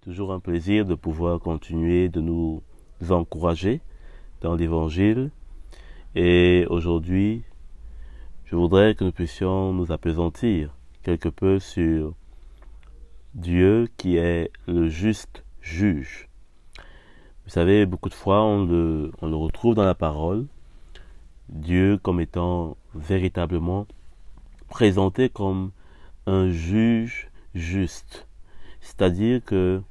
Toujours un plaisir de pouvoir continuer de nous encourager dans l'Évangile. Et aujourd'hui, je voudrais que nous puissions nous appesantir quelque peu sur Dieu qui est le juste juge. Vous savez, beaucoup de fois, on le retrouve dans la parole, Dieu comme étant véritablement présenté comme un juge juste. C'est-à-dire que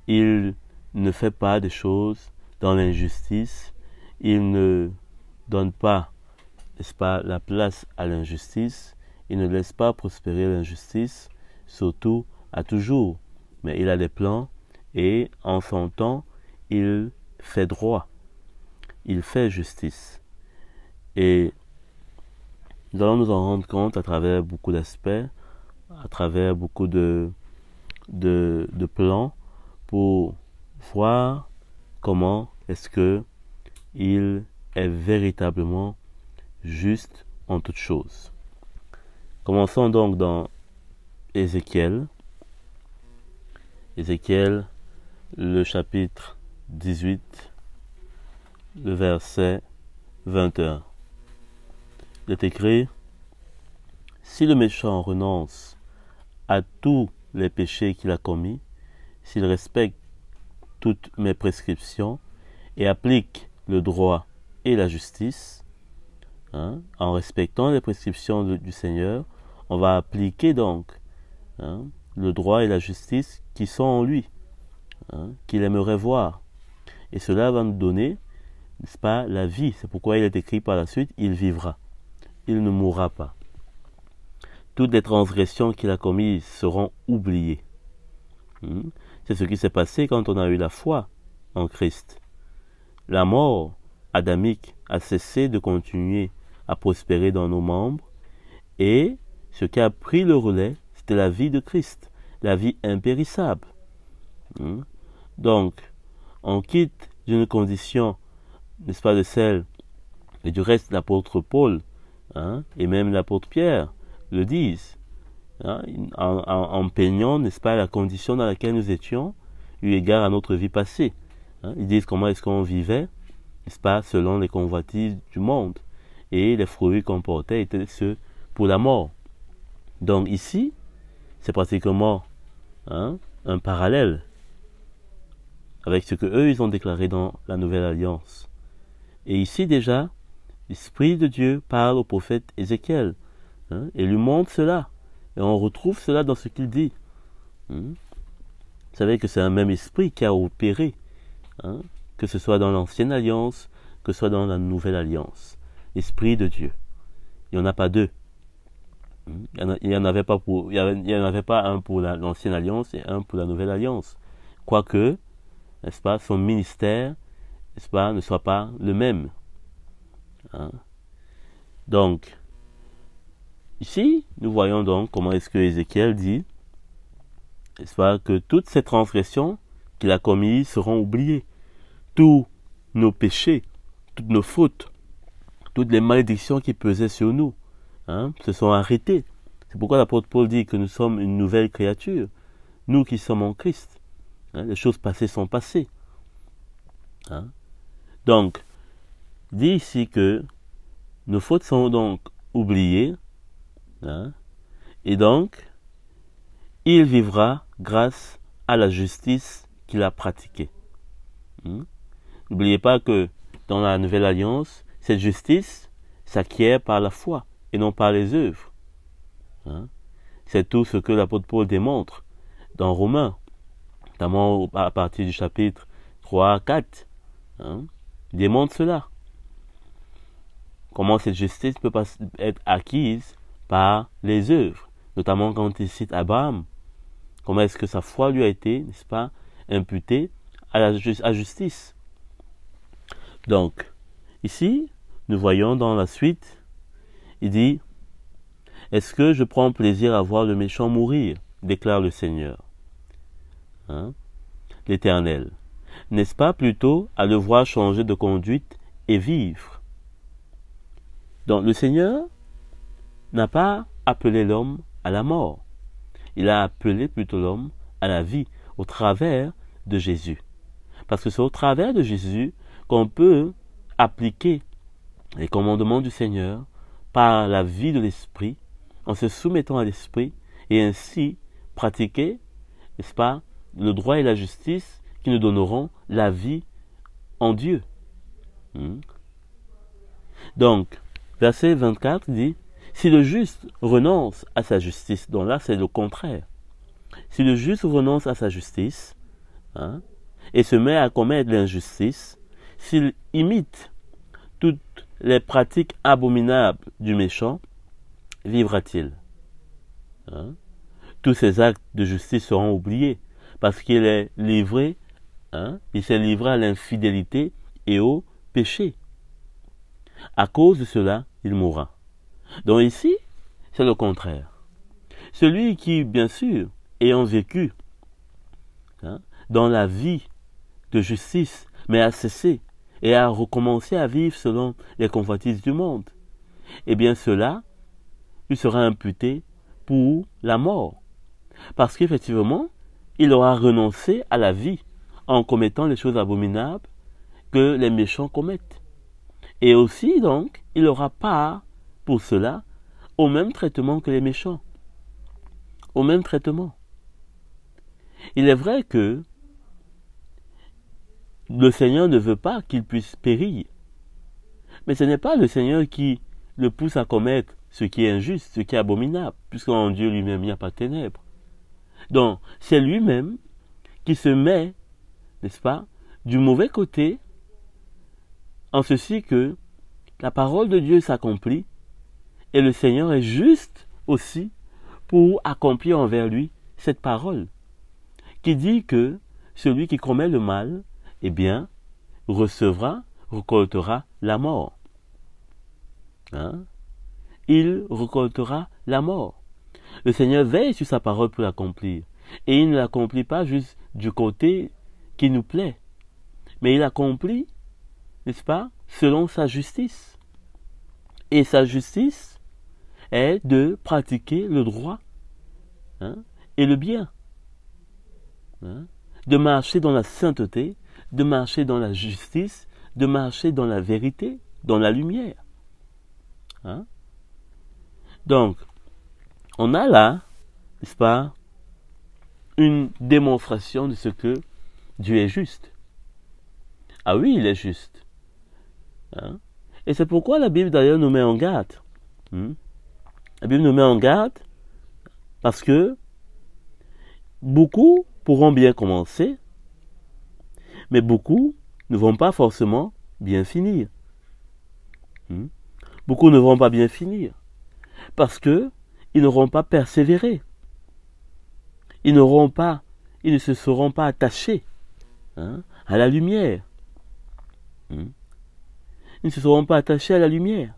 il ne fait pas des choses dans l'injustice, il ne donne pas, n'est-ce pas, la place à l'injustice, il ne laisse pas prospérer l'injustice, surtout à toujours. Mais il a des plans et en son temps, il fait droit, il fait justice. Et nous allons nous en rendre compte à travers beaucoup d'aspects, à travers beaucoup de plans pour voir comment est-ce que il est véritablement juste en toutes choses. Commençons donc dans Ézéchiel. Ézéchiel, le chapitre 18, le verset 21. Il est écrit: si le méchant renonce à tous les péchés qu'il a commis, s'il respecte toutes mes prescriptions et applique le droit et la justice, en respectant les prescriptions du Seigneur, on va appliquer donc le droit et la justice qui sont en lui, qu'il aimerait voir. Et cela va nous donner, n'est-ce pas, la vie. C'est pourquoi il est écrit par la suite, il vivra, il ne mourra pas. Toutes les transgressions qu'il a commises seront oubliées. C'est ce qui s'est passé quand on a eu la foi en Christ. La mort adamique a cessé de continuer à prospérer dans nos membres et ce qui a pris le relais, c'était la vie de Christ, la vie impérissable. Donc, on quitte d'une condition, n'est-ce pas, de celle et du reste l'apôtre Paul et même l'apôtre Pierre le disent. En peignant, n'est-ce pas, la condition dans laquelle nous étions, eu égard à notre vie passée. Ils disent comment est-ce qu'on vivait, n'est-ce pas, selon les convoitises du monde. Et les fruits qu'on portait étaient ceux pour la mort. Donc ici, c'est pratiquement un parallèle avec ce que eux ils ont déclaré dans la Nouvelle Alliance. Et ici déjà, l'Esprit de Dieu parle au prophète Ézéchiel et lui montre cela. Et on retrouve cela dans ce qu'il dit. Vous savez que c'est un même esprit qui a opéré, que ce soit dans l'Ancienne Alliance, que ce soit dans la Nouvelle Alliance. L'Esprit de Dieu. Il n'y en a pas deux. Il n'y en avait pas un pour l'Ancienne Alliance et un pour la Nouvelle Alliance. Quoique, n'est-ce pas, son ministère, n'est-ce pas, ne soit pas le même. Donc, ici, nous voyons donc comment est-ce que Ézéchiel dit, n'est-ce pas, que toutes ces transgressions qu'il a commises seront oubliées. Tous nos péchés, toutes nos fautes, toutes les malédictions qui pesaient sur nous, se sont arrêtées. C'est pourquoi l'apôtre Paul dit que nous sommes une nouvelle créature, nous qui sommes en Christ. Les choses passées sont passées. Donc, il dit ici que nos fautes sont donc oubliées, et donc, il vivra grâce à la justice qu'il a pratiquée. N'oubliez pas que dans la Nouvelle Alliance, cette justice s'acquiert par la foi et non par les œuvres. C'est tout ce que l'apôtre Paul démontre dans Romains, notamment à partir du chapitre 3 à 4. Il démontre cela. Comment cette justice peut pas être acquise par les œuvres, notamment quand il cite Abraham. Comment est-ce que sa foi lui a été, n'est-ce pas, imputée à la justice. Donc, ici, nous voyons dans la suite, il dit: est-ce que je prends plaisir à voir le méchant mourir, déclare le Seigneur, l'Éternel. N'est-ce pas plutôt à le voir changer de conduite et vivre? Donc, le Seigneur n'a pas appelé l'homme à la mort. Il a appelé plutôt l'homme à la vie. au travers de Jésus. Parce que c'est au travers de Jésus qu'on peut appliquer les commandements du Seigneur par la vie de l'Esprit, en se soumettant à l'Esprit, et ainsi pratiquer, n'est-ce pas, le droit et la justice qui nous donneront la vie en Dieu. Donc, verset 24 dit, si le juste renonce à sa justice, donc là c'est le contraire. Si le juste renonce à sa justice, et se met à commettre l'injustice, s'il imite toutes les pratiques abominables du méchant, vivra-t-il? Tous ses actes de justice seront oubliés, parce qu'il est livré, il s'est livré à l'infidélité et au péché. À cause de cela, il mourra. Donc ici, c'est le contraire. Celui qui, bien sûr, ayant vécu dans la vie de justice, mais a cessé et a recommencé à vivre selon les convoitises du monde, eh bien cela lui sera imputé pour la mort. Parce qu'effectivement, il aura renoncé à la vie en commettant les choses abominables que les méchants commettent. Et aussi, donc, il aura part pour cela au même traitement que les méchants. Au même traitement. Il est vrai que le Seigneur ne veut pas qu'il puisse périr. Mais ce n'est pas le Seigneur qui le pousse à commettre ce qui est injuste, ce qui est abominable, puisqu'en Dieu lui-même il n'y a pas de ténèbres. Donc, c'est lui-même qui se met, n'est-ce pas, du mauvais côté, en ceci que la parole de Dieu s'accomplit, et le Seigneur est juste aussi pour accomplir envers lui cette parole, qui dit que celui qui commet le mal, eh bien, récoltera la mort. Il récoltera la mort. Le Seigneur veille sur sa parole pour l'accomplir. Et il ne l'accomplit pas juste du côté qui nous plaît, mais il l'accomplit, n'est-ce pas, selon sa justice. Et sa justice est de pratiquer le droit et le bien. De marcher dans la sainteté, de marcher dans la justice, de marcher dans la vérité, dans la lumière. Donc, on a là, n'est-ce pas, une démonstration de ce que Dieu est juste. Ah oui, il est juste. Et c'est pourquoi la Bible d'ailleurs nous met en garde. La Bible nous met en garde parce que beaucoup pourront bien commencer, mais beaucoup ne vont pas forcément bien finir. Beaucoup ne vont pas bien finir parce que ils n'auront pas persévéré. Ils ne se seront pas attachés à la lumière. Ils ne se seront pas attachés à la lumière.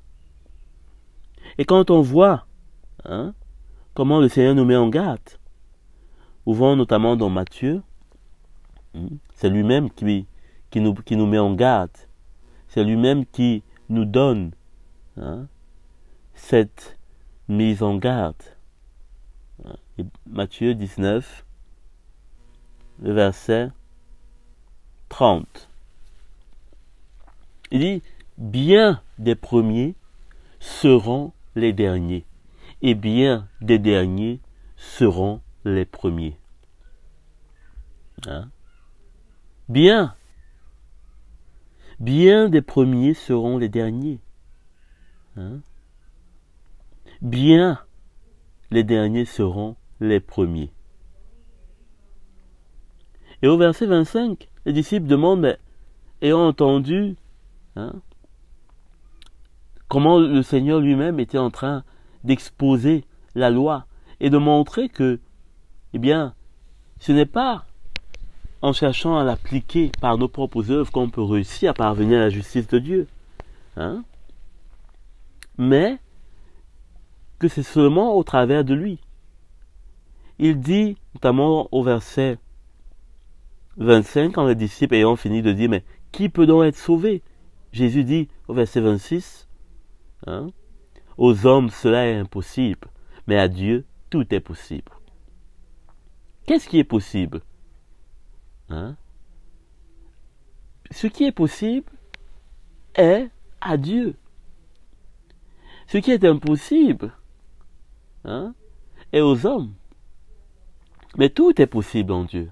Et quand on voit comment le Seigneur nous met en garde, ouvrons notamment dans Matthieu, c'est lui-même qui nous met en garde. C'est lui-même qui nous donne cette mise en garde. Matthieu 19, le verset 30. Il dit, bien des premiers seront les derniers, et bien des derniers seront les premiers. Bien des premiers seront les derniers. Bien les derniers seront les premiers. Et au verset 25, les disciples demandent, mais ayant entendu comment le Seigneur lui-même était en train d'exposer la loi et de montrer que, eh bien, ce n'est pas en cherchant à l'appliquer par nos propres œuvres qu'on peut réussir à parvenir à la justice de Dieu. Mais que c'est seulement au travers de lui. Il dit, notamment au verset 25, quand les disciples ayant fini de dire, mais qui peut donc être sauvé? Jésus dit au verset 26, aux hommes cela est impossible, mais à Dieu tout est possible. Qu'est-ce qui est possible? Hein? Ce qui est possible est à Dieu. Ce qui est impossible, hein, est aux hommes. Mais tout est possible en Dieu.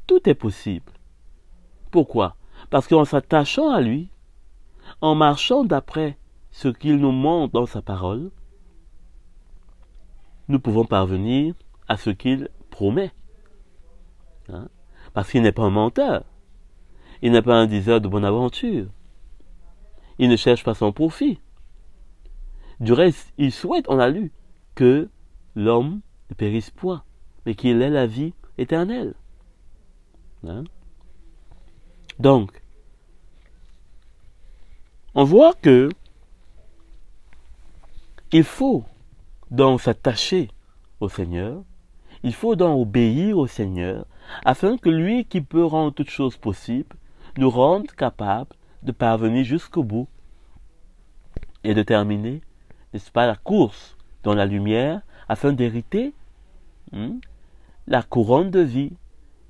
Tout est possible. Pourquoi? Parce qu'en s'attachant à lui, en marchant d'après ce qu'il nous montre dans sa parole, nous pouvons parvenir à ce qu'il promet. Hein? Parce qu'il n'est pas un menteur. Il n'est pas un diseur de bonne aventure. Il ne cherche pas son profit. Du reste, il souhaite, on a lu, que l'homme ne périsse point, mais qu'il ait la vie éternelle. Hein? Donc, on voit que il faut donc s'attacher au Seigneur, il faut donc obéir au Seigneur, afin que lui qui peut rendre toutes choses possibles, nous rende capables de parvenir jusqu'au bout et de terminer, n'est-ce pas, la course dans la lumière, afin d'hériter la couronne de vie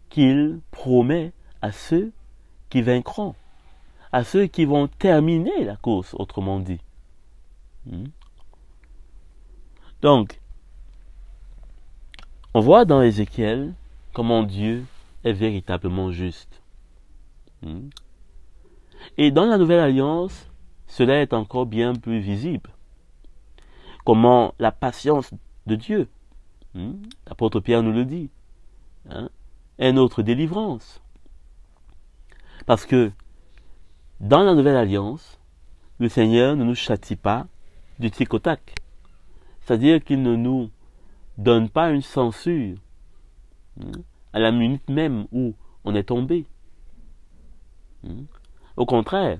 qu'il promet à ceux qui vaincront, à ceux qui vont terminer la course, autrement dit. Donc, on voit dans Ézéchiel comment Dieu est véritablement juste. Et dans la Nouvelle Alliance, cela est encore bien plus visible. Comment la patience de Dieu, l'apôtre Pierre nous le dit, est notre délivrance. Parce que dans la Nouvelle Alliance, le Seigneur ne nous châtie pas du tic au tac. C'est-à-dire qu'il ne nous donne pas une censure à la minute même où on est tombé. Au contraire,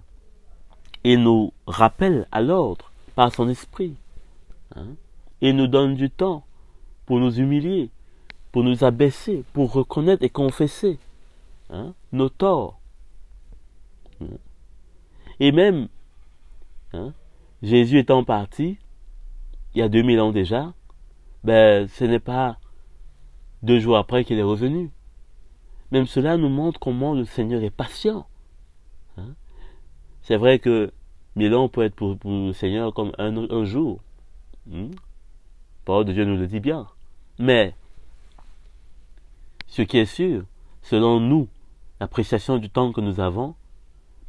il nous rappelle à l'ordre par son esprit. Il nous donne du temps pour nous humilier, pour nous abaisser, pour reconnaître et confesser nos torts. Et même, Jésus étant parti, il y a 2000 ans déjà, ce n'est pas 2 jours après qu'il est revenu. Même cela nous montre comment le Seigneur est patient. C'est vrai que 1000 ans peut être pour le Seigneur comme un jour. La parole de Dieu nous le dit bien. Mais, ce qui est sûr, selon nous, l'appréciation du temps que nous avons,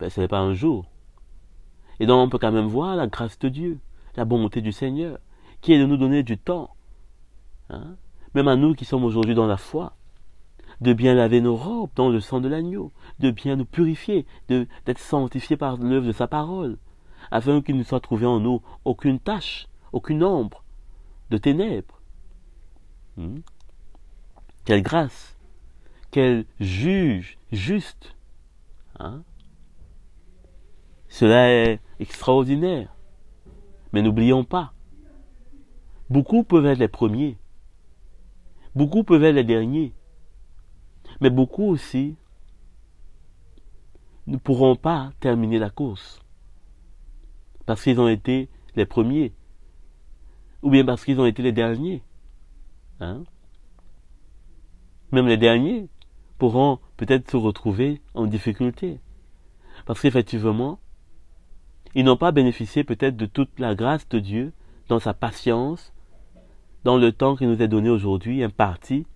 ce n'est pas un jour. Et donc on peut quand même voir la grâce de Dieu, la bonté du Seigneur, qui est de nous donner du temps. Même à nous qui sommes aujourd'hui dans la foi, de bien laver nos robes dans le sang de l'agneau, de bien nous purifier, d'être sanctifiés par l'œuvre de sa parole, afin qu'il ne soit trouvé en nous aucune tache, aucune ombre de ténèbres. Quelle grâce, quel juge juste. Cela est extraordinaire. Mais n'oublions pas, beaucoup peuvent être les premiers, beaucoup peuvent être les derniers, mais beaucoup aussi ne pourront pas terminer la course parce qu'ils ont été les premiers ou bien parce qu'ils ont été les derniers. Même les derniers pourront peut-être se retrouver en difficulté parce qu'effectivement, ils n'ont pas bénéficié peut-être de toute la grâce de Dieu dans sa patience, dans le temps qui nous est donné aujourd'hui, imparti,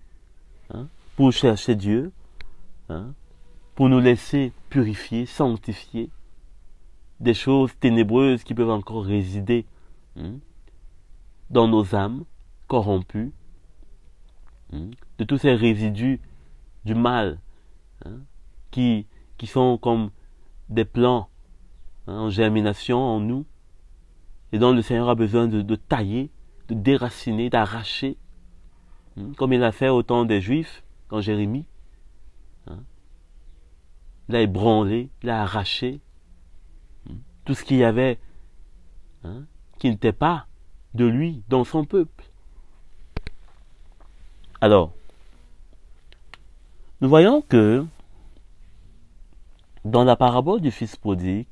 pour chercher Dieu, pour nous laisser purifier, sanctifier des choses ténébreuses qui peuvent encore résider dans nos âmes corrompues, de tous ces résidus du mal qui sont comme des plants en germination en nous et dont le Seigneur a besoin de tailler, de déraciner, d'arracher, comme il a fait au temps des Juifs, quand Jérémie, il a ébranlé, il a arraché tout ce qu'il y avait qui n'était pas de lui dans son peuple. Alors, nous voyons que dans la parabole du fils prodigue,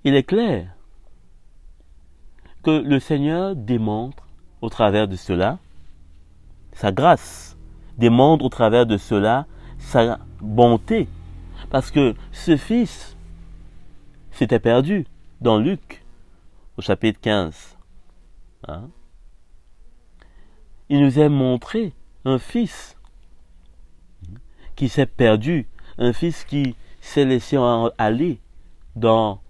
il est clair que le Seigneur démontre au travers de cela sa grâce, démontre au travers de cela sa bonté. Parce que ce fils s'était perdu dans Luc, au chapitre 15. Hein? Il nous a montré un fils qui s'est perdu, un fils qui s'est laissé aller dans,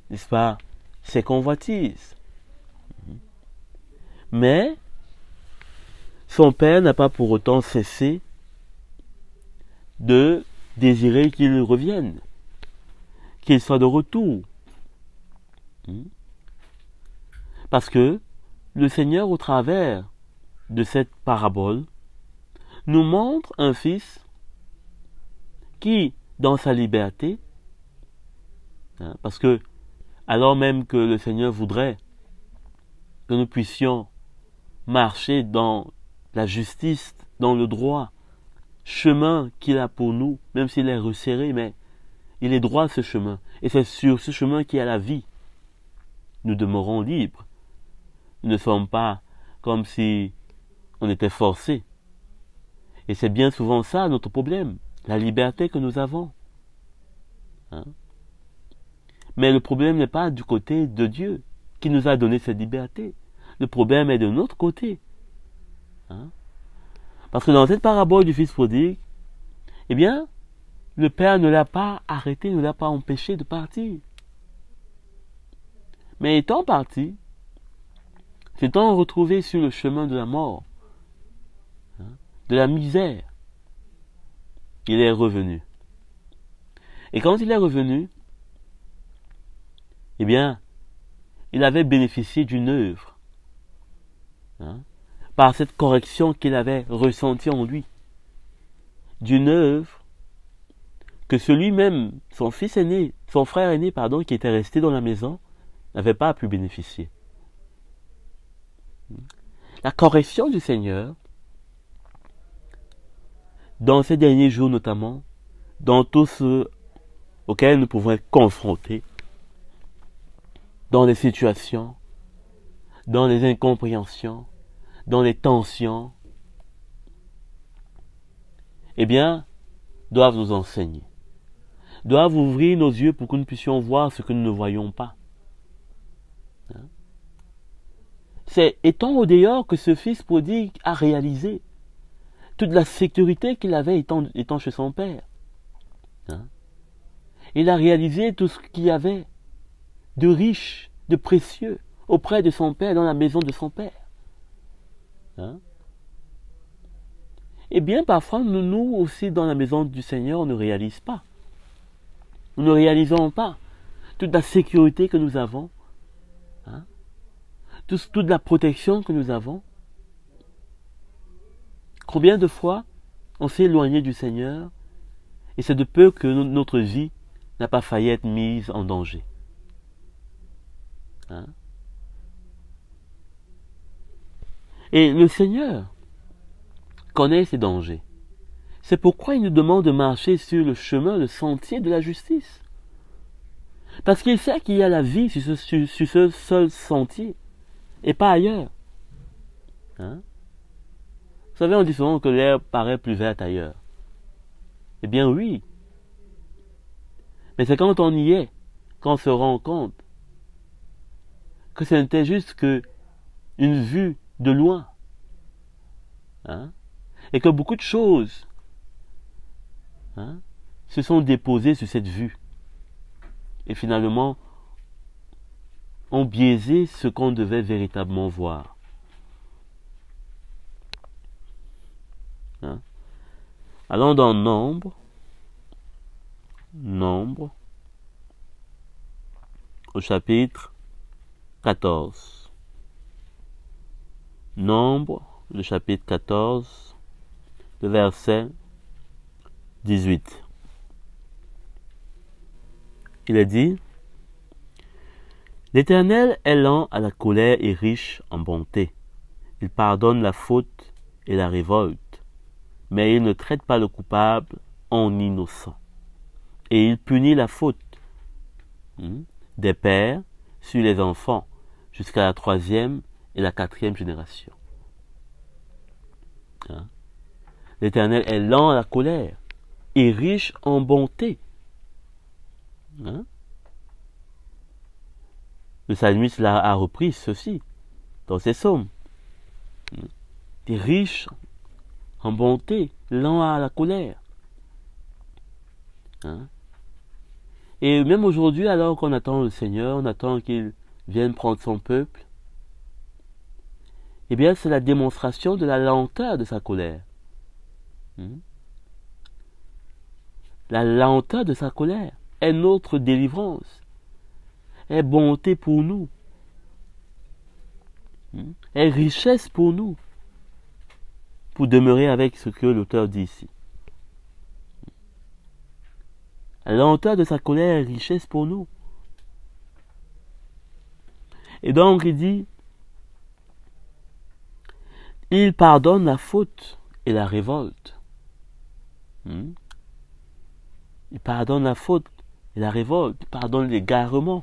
n'est-ce pas, ses convoitises. Mais son père n'a pas pour autant cessé de désirer qu'il revienne, qu'il soit de retour. Parce que le Seigneur, au travers de cette parabole, nous montre un fils qui, dans sa liberté, parce que alors même que le Seigneur voudrait que nous puissions marcher dans la justice, dans le droit, chemin qu'il a pour nous, même s'il est resserré, mais il est droit ce chemin. Et c'est sur ce chemin qui a la vie. Nous demeurons libres. Nous ne sommes pas comme si on était forcés. Et c'est bien souvent ça notre problème, la liberté que nous avons. Hein? Mais le problème n'est pas du côté de Dieu qui nous a donné cette liberté. Le problème est de notre côté. Hein? Parce que dans cette parabole du fils prodigue, eh bien, le père ne l'a pas arrêté, ne l'a pas empêché de partir. Mais étant parti, s'étant retrouvé sur le chemin de la mort, de la misère, il est revenu. Et quand il est revenu, eh bien, il avait bénéficié d'une œuvre, par cette correction qu'il avait ressentie en lui, d'une œuvre que celui-même, son fils aîné, son frère aîné, pardon, qui était resté dans la maison, n'avait pas pu bénéficier. La correction du Seigneur, dans ces derniers jours notamment, dans tout ce auquel nous pouvons être confrontés, dans les situations, dans les incompréhensions, dans les tensions, eh bien, doivent nous enseigner, doivent ouvrir nos yeux pour que nous puissions voir ce que nous ne voyons pas. C'est étant au dehors que ce fils prodigue a réalisé toute la sécurité qu'il avait étant chez son père. Il a réalisé tout ce qu'il y avait de riche, de précieux auprès de son père, dans la maison de son père. Eh bien, parfois, nous aussi, dans la maison du Seigneur, on ne réalise pas. Nous ne réalisons pas toute la sécurité que nous avons, toute la protection que nous avons. Combien de fois on s'est éloigné du Seigneur et c'est de peu que notre vie n'a pas failli être mise en danger. Et le Seigneur connaît ces dangers. C'est pourquoi il nous demande de marcher sur le chemin, le sentier de la justice. Parce qu'il sait qu'il y a la vie sur ce seul sentier et pas ailleurs. Vous savez, on dit souvent que l'herbe paraît plus verte ailleurs. Eh bien oui. Mais c'est quand on y est, qu'on se rend compte que ce n'était juste que une vue de loin. Et que beaucoup de choses se sont déposées sur cette vue. Et finalement, ont biaisé ce qu'on devait véritablement voir. Allons dans Nombre, au chapitre 14. Nombre, le chapitre 14, le verset 18. Il est dit: L'Éternel est lent à la colère et riche en bonté. Il pardonne la faute et la révolte, mais il ne traite pas le coupable en innocent. Et il punit la faute des pères sur les enfants jusqu'à la 3e et la 4e génération. L'Éternel est lent à la colère et riche en bonté. Hein? Le psalmiste a repris ceci dans ses psaumes. Il est riche en bonté, lent à la colère. Hein? Et même aujourd'hui, alors qu'on attend le Seigneur, on attend qu'il vienne prendre son peuple, eh bien, c'est la démonstration de la lenteur de sa colère. La lenteur de sa colère est notre délivrance, est bonté pour nous, est richesse pour nous, pour demeurer avec ce que l'auteur dit ici. La lenteur de sa colère est richesse pour nous. Et donc il dit, il pardonne la faute et la révolte. Il pardonne la faute et la révolte, il pardonne l'égarement.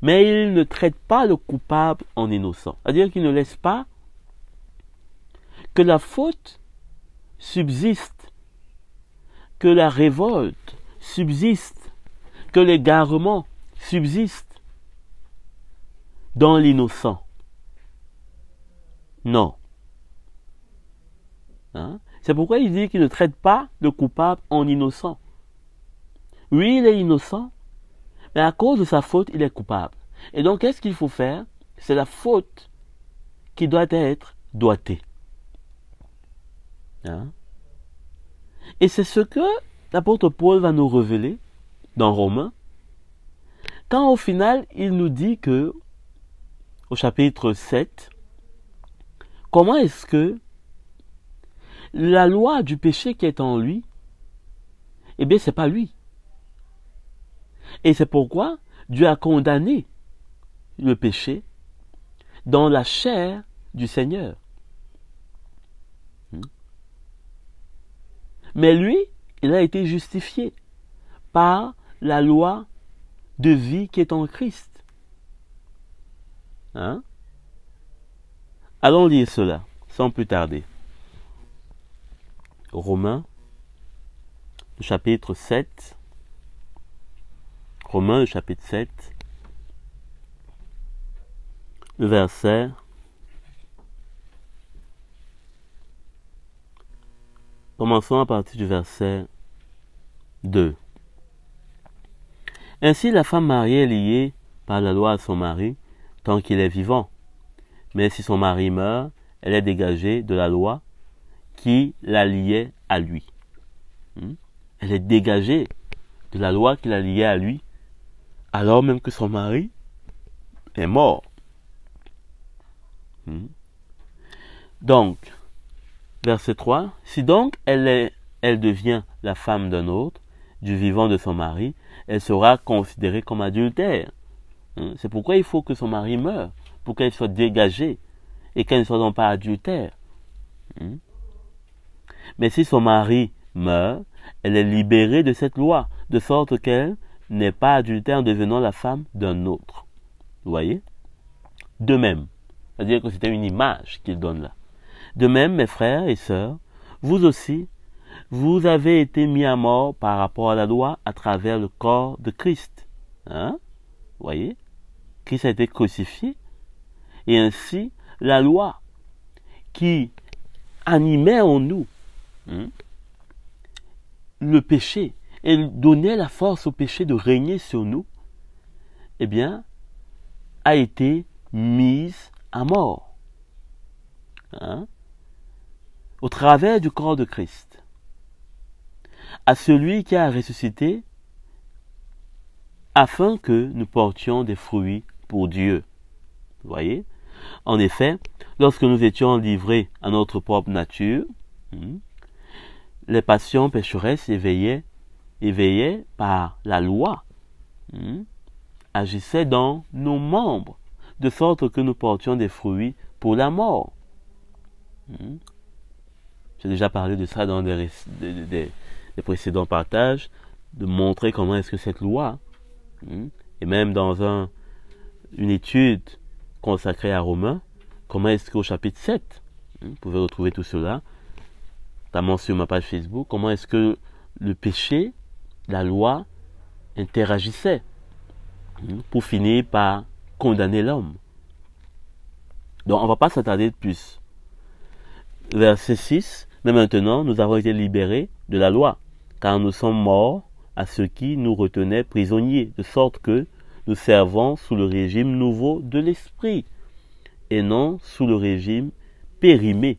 Mais il ne traite pas le coupable en innocent. C'est-à-dire qu'il ne laisse pas que la faute subsiste, que la révolte subsiste, que l'égarement subsiste dans l'innocent. Non. Hein? C'est pourquoi il dit qu'il ne traite pas le coupable en innocent. Oui, il est innocent, mais à cause de sa faute, il est coupable. Et donc, qu'est-ce qu'il faut faire? C'est la faute qui doit être doigtée. Hein? Et c'est ce que l'apôtre Paul va nous révéler dans Romains, quand au final, il nous dit que, au chapitre 7, comment est-ce que la loi du péché qui est en lui, eh bien, c'est pas lui. Et c'est pourquoi Dieu a condamné le péché dans la chair du Seigneur. Mais lui, il a été justifié par la loi de vie qui est en Christ. Hein? Allons lire cela, sans plus tarder. Romains, chapitre 7. Romains, chapitre 7. Le verset. Commençons à partir du verset 2. Ainsi, la femme mariée est liée par la loi à son mari tant qu'il est vivant. Mais si son mari meurt, elle est dégagée de la loi qui la liait à lui. Elle est dégagée de la loi qui la liait à lui, alors même que son mari est mort. Donc, verset 3, si donc elle devient la femme d'un autre, du vivant de son mari, elle sera considérée comme adultère. C'est pourquoi il faut que son mari meure, pour qu'elle soit dégagée, et qu'elle ne soit donc pas adultère. Mais si son mari meurt, elle est libérée de cette loi, de sorte qu'elle n'est pas adultère en devenant la femme d'un autre. Vous voyez? De même, c'est-à-dire que c'était une image qu'il donne là. De même, mes frères et sœurs, vous aussi, vous avez été mis à mort par rapport à la loi à travers le corps de Christ. Hein? Vous voyez? Christ a été crucifié, et ainsi, la loi qui animait en nous le péché et donnait la force au péché de régner sur nous, eh bien, a été mise à mort. Hein? Au travers du corps de Christ. À celui qui a ressuscité, afin que nous portions des fruits pour Dieu. Vous voyez? En effet, lorsque nous étions livrés à notre propre nature, les passions pécheresses éveillées par la loi, agissaient dans nos membres, de sorte que nous portions des fruits pour la mort. J'ai déjà parlé de ça dans des précédents partages, de montrer comment est-ce que cette loi, et même dans une étude consacrée à Romains, comment est-ce qu'au chapitre 7, vous pouvez retrouver tout cela, notamment sur ma page Facebook, comment est-ce que le péché, la loi, interagissait pour finir par condamner l'homme. Donc on ne va pas s'attarder de plus. Verset 6, mais maintenant nous avons été libérés de la loi, car nous sommes morts à ce qui nous retenait prisonniers, de sorte que nous servons sous le régime nouveau de l'esprit, et non sous le régime périmé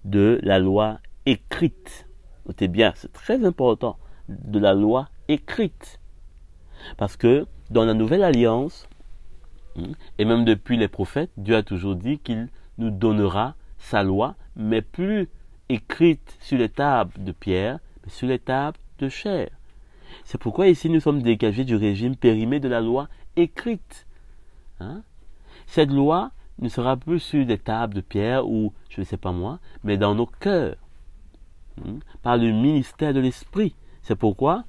de la loi écrite. Notez bien, c'est très important, de la loi écrite. Parce que dans la nouvelle alliance, et même depuis les prophètes, Dieu a toujours dit qu'il nous donnera sa loi, mais plus écrite sur les tables de pierre, mais sur les tables de chair. C'est pourquoi ici nous sommes dégagés du régime périmé de la loi écrite. Cette loi ne sera plus sur des tables de pierre ou je ne sais pas moi, mais dans nos cœurs, par le ministère de l'esprit. C'est pourquoi,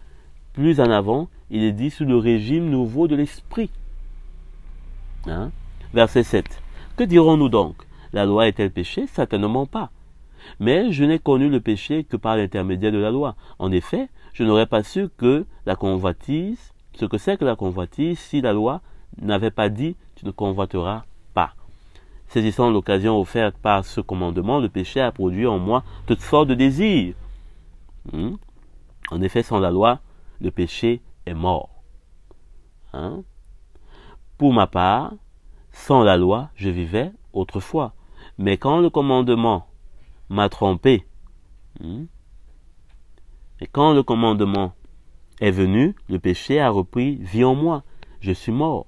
plus en avant, il est dit sous le régime nouveau de l'esprit. Verset 7. Que dirons-nous donc? La loi est-elle péché? Certainement pas. Mais je n'ai connu le péché que par l'intermédiaire de la loi. En effet, je n'aurais pas su que la convoitise, ce que c'est que la convoitise, si la loi n'avait pas dit « tu ne convoiteras pas ». Saisissant l'occasion offerte par ce commandement, le péché a produit en moi toutes sortes de désirs. En effet, sans la loi, le péché est mort. Pour ma part, sans la loi, je vivais autrefois. Mais quand le commandement m'a trompé, et quand le commandement est venu, le péché a repris vie en moi. Je suis mort.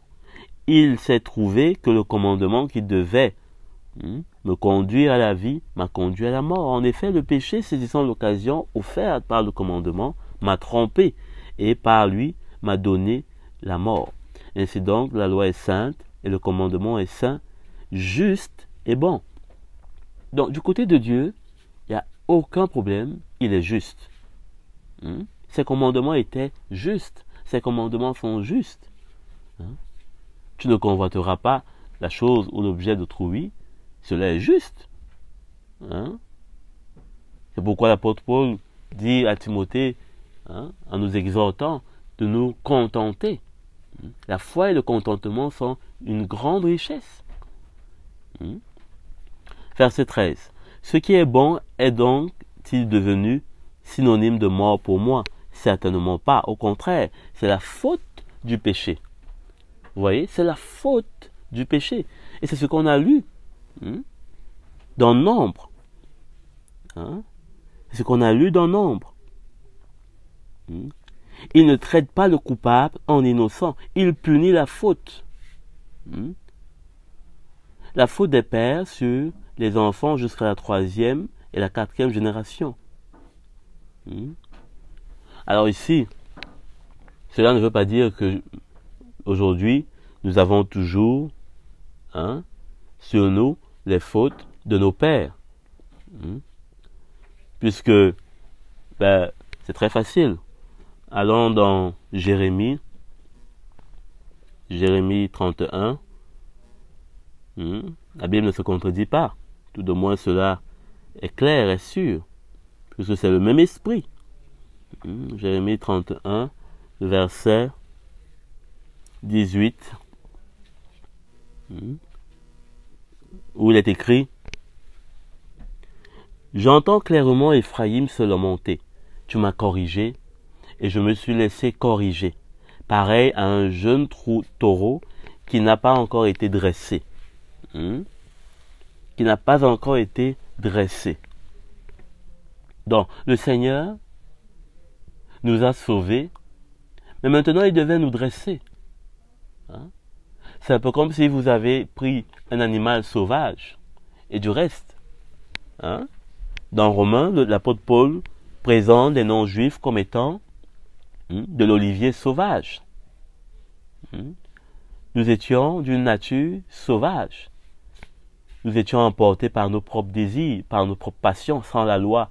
Il s'est trouvé que le commandement qui devait me conduire à la vie m'a conduit à la mort. En effet, le péché, saisissant l'occasion offerte par le commandement, m'a trompé et par lui m'a donné la mort. Ainsi donc, la loi est sainte et le commandement est saint, juste et bon. Donc, du côté de Dieu, il n'y a aucun problème, il est juste. Ses commandements étaient justes. Ses commandements sont justes. Tu ne convoiteras pas la chose ou l'objet d'autrui. Cela est juste. C'est pourquoi l'apôtre Paul dit à Timothée, en nous exhortant, de nous contenter. La foi et le contentement sont une grande richesse. Verset 13. Ce qui est bon est donc-il devenu synonyme de mort pour moi? Certainement pas. Au contraire, c'est la faute du péché. Vous voyez, c'est la faute du péché. Et c'est ce qu'on a lu dans Nombre. C'est ce qu'on a lu dans Nombre. Il ne traite pas le coupable en innocent. Il punit la faute. La faute des pères sur les enfants jusqu'à la 3e et la 4e génération. Alors ici, cela ne veut pas dire que aujourd'hui, nous avons toujours sur nous les fautes de nos pères. Puisque c'est très facile. Allons dans Jérémie 31. La Bible ne se contredit pas. Tout de moins cela est clair et sûr. Puisque c'est le même esprit. Jérémie 31, verset 18. Où il est écrit: J'entends clairement Éphraïm se lamenter. Tu m'as corrigé et je me suis laissé corriger. Pareil à un jeune taureau qui n'a pas encore été dressé. Qui n'a pas encore été dressé. Donc, le Seigneur nous a sauvés, mais maintenant il devait nous dresser. C'est un peu comme si vous avez pris un animal sauvage. Et du reste, dans Romains, l'apôtre Paul présente les non-juifs comme étant de l'olivier sauvage. Nous étions d'une nature sauvage. Nous étions emportés par nos propres désirs, par nos propres passions, sans la loi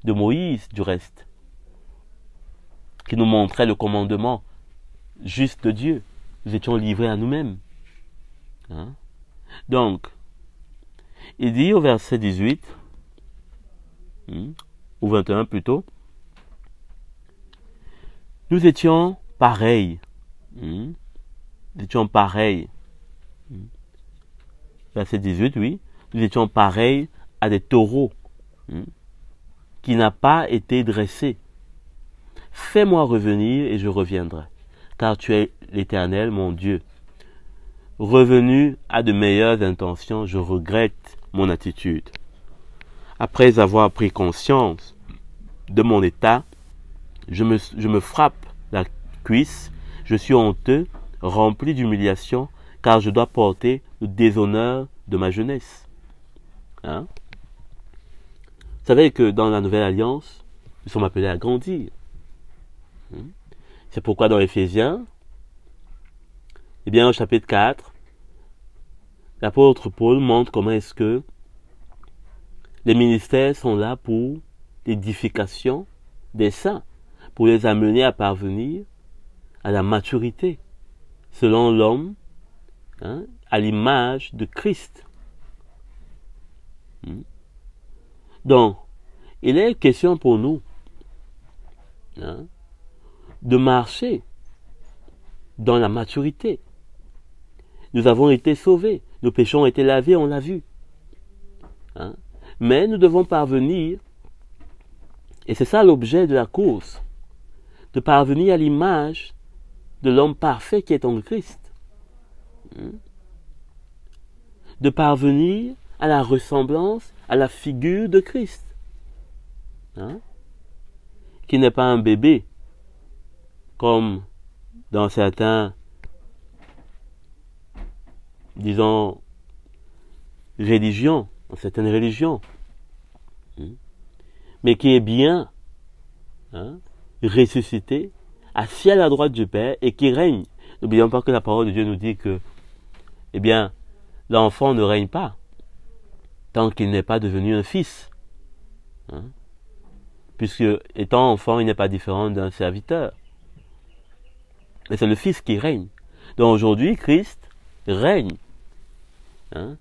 de Moïse, du reste, qui nous montrait le commandement juste de Dieu. Nous étions livrés à nous-mêmes. Donc, il dit au verset 18, ou 21 plutôt, nous étions pareils. Nous étions pareils. Verset 18, oui. Nous étions pareils à des taureaux qui n'a pas été dressé. Fais-moi revenir et je reviendrai, car tu es l'Éternel, mon Dieu. Revenu à de meilleures intentions, je regrette mon attitude. Après avoir pris conscience de mon état, je me frappe la cuisse, je suis honteux, rempli d'humiliation, car je dois porter le déshonneur de ma jeunesse. Vous savez que dans la Nouvelle Alliance, nous sommes appelés à grandir. C'est pourquoi dans Éphésiens, au chapitre 4, l'apôtre Paul montre comment est-ce que les ministères sont là pour l'édification des saints, pour les amener à parvenir à la maturité, selon l'homme, à l'image de Christ. Donc, il est question pour nous de marcher dans la maturité. Nous avons été sauvés, nos péchés ont été lavés, on l'a vu. Mais nous devons parvenir, et c'est ça l'objet de la course, de parvenir à l'image de l'homme parfait qui est en Christ. De parvenir à la ressemblance, à la figure de Christ. Qui n'est pas un bébé, comme dans certains, disons, religions, dans certaines religions, mais qui est bien ressuscité, assis à la droite du Père et qui règne. N'oublions pas que la parole de Dieu nous dit que, l'enfant ne règne pas tant qu'il n'est pas devenu un fils. Puisque, étant enfant, il n'est pas différent d'un serviteur. Mais c'est le Fils qui règne. Donc aujourd'hui, Christ règne en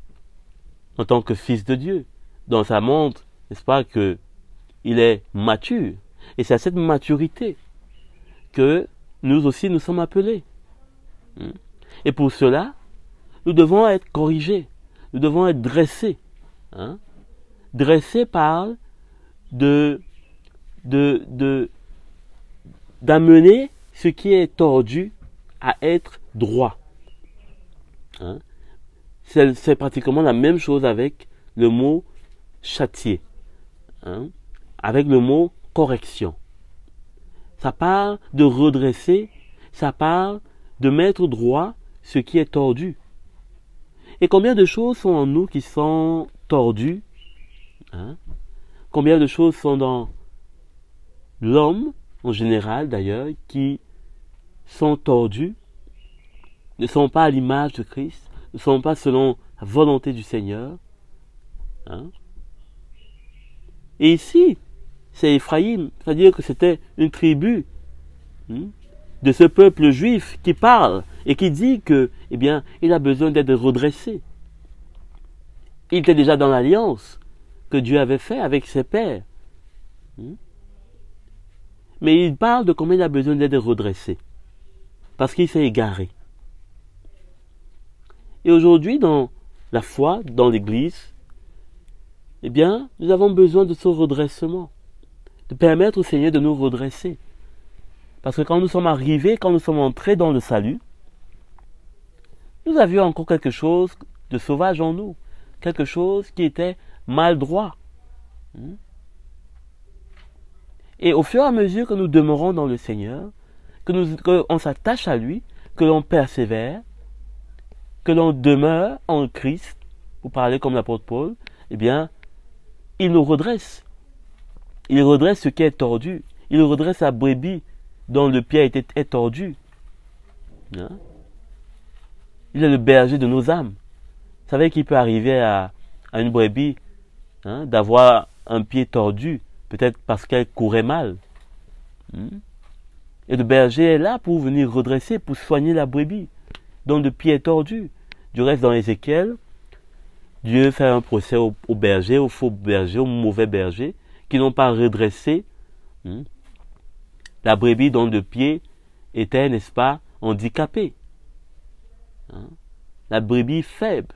tant que Fils de Dieu. Donc ça montre, n'est-ce pas, qu'il est mature. Et c'est à cette maturité que nous aussi nous sommes appelés. Et pour cela, nous devons être corrigés. Nous devons être dressés. Dressés parle d'amener ce qui est tordu à être droit. C'est pratiquement la même chose avec le mot châtier, avec le mot correction. Ça parle de redresser, ça parle de mettre droit ce qui est tordu. Et combien de choses sont en nous qui sont tordues? Combien de choses sont dans l'homme, en général d'ailleurs, qui sont tordues, ne sont pas à l'image de Christ, ne sont pas selon la volonté du Seigneur. Et ici, c'est Éphraïm, c'est-à-dire que c'était une tribu de ce peuple juif qui parle et qui dit que, il a besoin d'être redressé. Il était déjà dans l'alliance que Dieu avait faite avec ses pères. Mais il parle de combien il a besoin d'être redressé. Parce qu'il s'est égaré. Et aujourd'hui, dans la foi, dans l'Église, nous avons besoin de ce redressement. De permettre au Seigneur de nous redresser. Parce que quand nous sommes arrivés, quand nous sommes entrés dans le salut, nous avions encore quelque chose de sauvage en nous. Quelque chose qui était mal droit. Et au fur et à mesure que nous demeurons dans le Seigneur, qu'on s'attache à lui, que l'on persévère, que l'on demeure en Christ, pour parler comme l'apôtre Paul, il nous redresse. Il redresse ce qui est tordu. Il redresse la brebis dont le pied est tordu. Il est le berger de nos âmes. Vous savez qu'il peut arriver à une brebis d'avoir un pied tordu, peut-être parce qu'elle courait mal. Et le berger est là pour venir redresser, pour soigner la brebis dont le pied est tordu. Du reste, dans Ézéchiel, Dieu fait un procès au berger, au faux berger, au mauvais berger, qui n'ont pas redressé la brebis dont le pied était, n'est-ce pas, handicapé. La brebis faible.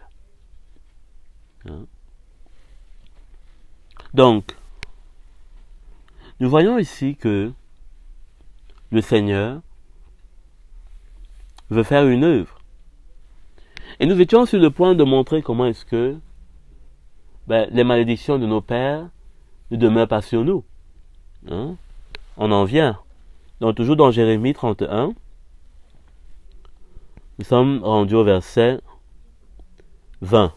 Donc, nous voyons ici que le Seigneur veut faire une œuvre. Et nous étions sur le point de montrer comment est-ce que les malédictions de nos pères ne demeurent pas sur nous. On en vient. Donc toujours dans Jérémie 31, nous sommes rendus au verset 20.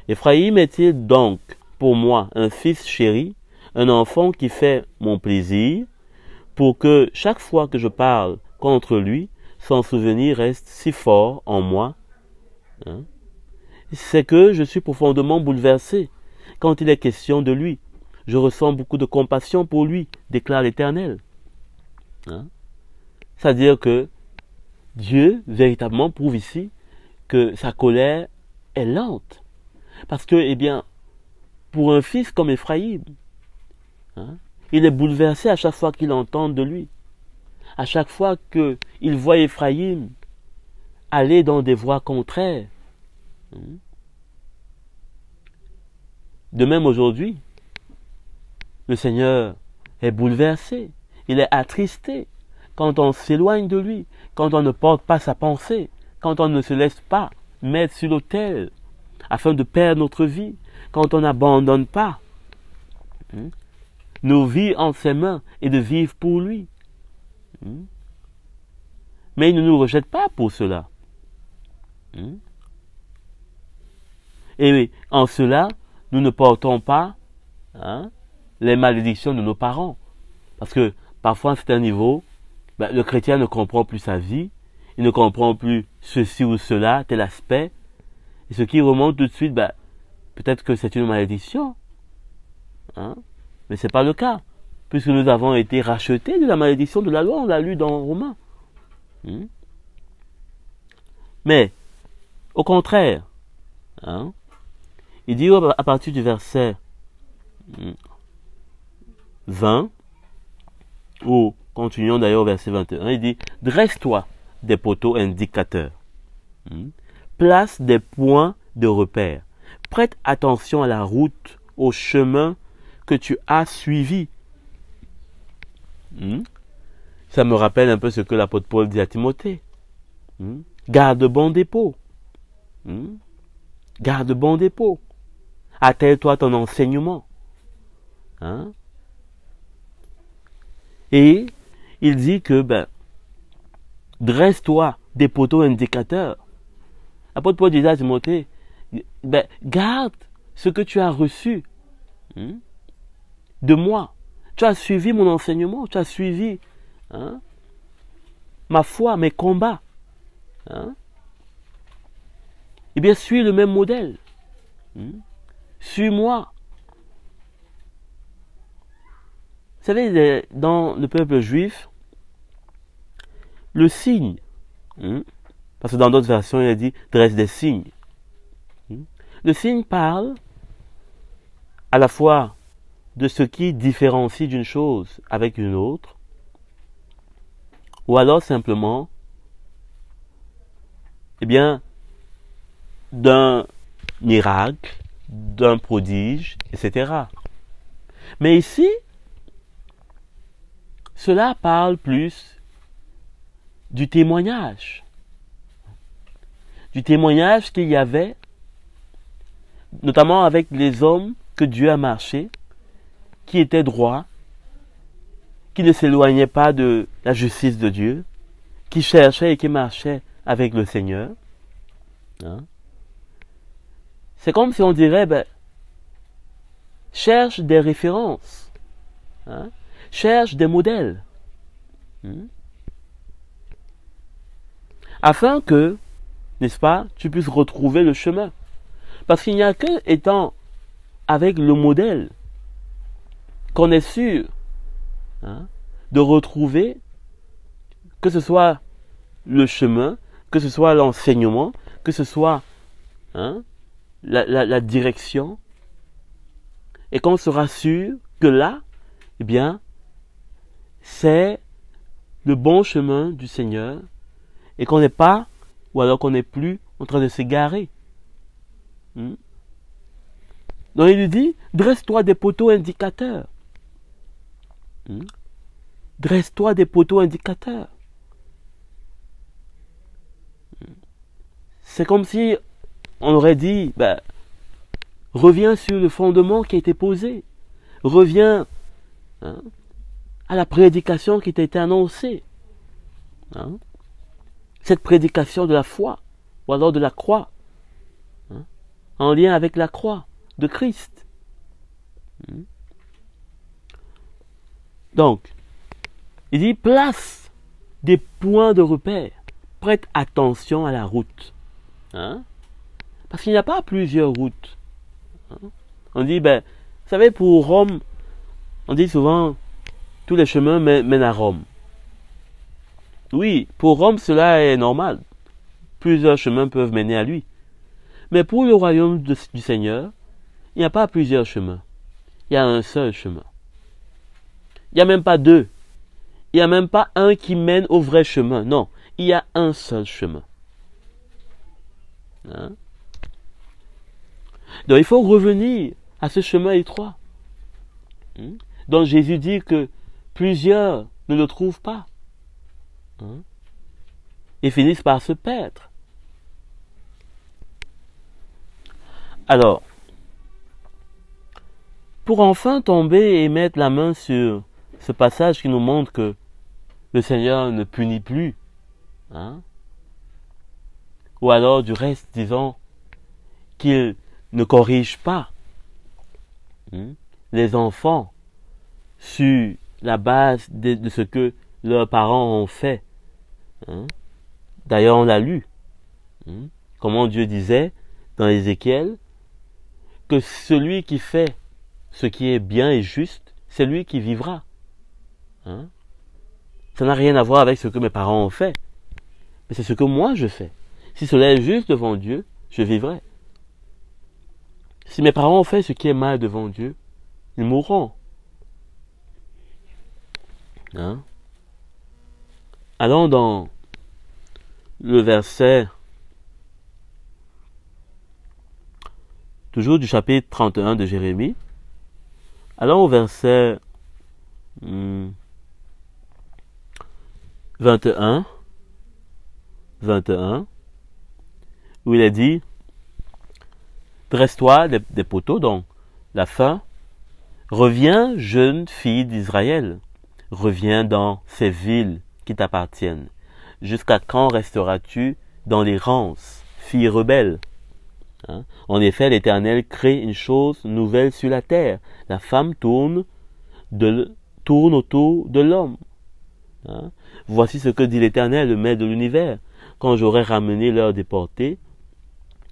Éphraïm est-il donc pour moi un fils chéri, un enfant qui fait mon plaisir, pour que chaque fois que je parle contre lui, son souvenir reste si fort en moi. C'est que je suis profondément bouleversé quand il est question de lui. Je ressens beaucoup de compassion pour lui, déclare l'Éternel. C'est-à-dire que Dieu véritablement prouve ici que sa colère est lente. Parce que, eh bien, pour un fils comme Éphraïm, il est bouleversé à chaque fois qu'il entend de lui. À chaque fois qu'il voit Éphraïm aller dans des voies contraires. De même aujourd'hui, le Seigneur est bouleversé, il est attristé quand on s'éloigne de lui, quand on ne porte pas sa pensée, quand on ne se laisse pas mettre sur l'autel afin de perdre notre vie, quand on n'abandonne pas nos vies en ses mains et de vivre pour lui. Mais il ne nous rejette pas pour cela. Et en cela, nous ne portons pas les malédictions de nos parents. Parce que parfois, à un certain niveau, le chrétien ne comprend plus sa vie, il ne comprend plus ceci ou cela, tel aspect. Et ce qui remonte tout de suite, peut-être que c'est une malédiction. Mais ce n'est pas le cas. Puisque nous avons été rachetés de la malédiction de la loi, on l'a lu dans Romains. Mais, au contraire, il dit à partir du verset 20, ou continuons d'ailleurs au verset 21, il dit « Dresse-toi des poteaux indicateurs, place des points de repère, prête attention à la route, au chemin que tu as suivi. » Ça me rappelle un peu ce que l'apôtre Paul dit à Timothée. Garde bon dépôt. Garde bon dépôt. Attelle-toi ton enseignement. Et il dit que dresse-toi des poteaux indicateurs. L'apôtre Paul disait à Timothée, garde ce que tu as reçu de moi. Tu as suivi mon enseignement, tu as suivi ma foi, mes combats. Eh bien, suis le même modèle. Suis-moi. Vous savez, dans le peuple juif, le signe, parce que dans d'autres versions, il a dit dresse des signes. Le signe parle à la fois de ce qui différencie d'une chose avec une autre, ou alors simplement, eh bien, d'un miracle, d'un prodige, etc. Mais ici, cela parle plus du témoignage. Du témoignage qu'il y avait, notamment avec les hommes que Dieu a marché, qui étaient droits, qui ne s'éloignaient pas de la justice de Dieu, qui cherchaient et qui marchaient avec le Seigneur. C'est comme si on dirait, cherche des références, cherche des modèles, afin que, n'est-ce pas, tu puisses retrouver le chemin. Parce qu'il n'y a que étant avec le modèle qu'on est sûr de retrouver, que ce soit le chemin, que ce soit l'enseignement, que ce soit la direction, et qu'on sera sûr jusque-là, eh bien, c'est le bon chemin du Seigneur et qu'on n'est pas, ou alors qu'on n'est plus en train de s'égarer. Donc il lui dit, dresse-toi des poteaux indicateurs. Dresse-toi des poteaux indicateurs. C'est comme si on aurait dit, ben, reviens sur le fondement qui a été posé. Reviens à la prédication qui t'a été annoncée. Cette prédication de la foi, ou alors de la croix, en lien avec la croix de Christ. Donc, il dit, place des points de repère. Prête attention à la route. Parce qu'il n'y a pas plusieurs routes. On dit, ben, vous savez, pour Rome, on dit souvent, tous les chemins mènent à Rome. Oui, pour Rome, cela est normal. Plusieurs chemins peuvent mener à lui. Mais pour le royaume du Seigneur, il n'y a pas plusieurs chemins. Il y a un seul chemin. Il n'y a même pas deux. Il n'y a même pas un qui mène au vrai chemin. Non, il y a un seul chemin. Donc il faut revenir à ce chemin étroit. Donc Jésus dit que plusieurs ne le trouvent pas. Et finissent par se perdre. Alors, pour enfin tomber et mettre la main sur ce passage qui nous montre que le Seigneur ne punit plus, ou alors du reste, disons, qu'il ne corrige pas les enfants sur la base de ce que leurs parents ont fait. D'ailleurs, on l'a lu. Comment Dieu disait dans Ézéchiel que celui qui fait ce qui est bien et juste, c'est lui qui vivra. Ça n'a rien à voir avec ce que mes parents ont fait. Mais c'est ce que moi je fais. Si cela est juste devant Dieu, je vivrai. Si mes parents ont fait ce qui est mal devant Dieu, ils mourront. Allons dans le verset, toujours du chapitre 31 de Jérémie. Allons au verset 21, où il est dit, dresse-toi des poteaux, donc la fin, reviens, jeune fille d'Israël, reviens dans ces villes qui t'appartiennent. Jusqu'à quand resteras-tu dans l'errance, fille rebelle? En effet, l'Éternel crée une chose nouvelle sur la terre. La femme tourne autour de l'homme. Voici ce que dit l'Éternel, le Maître de l'univers. Quand j'aurai ramené l'heure déportée,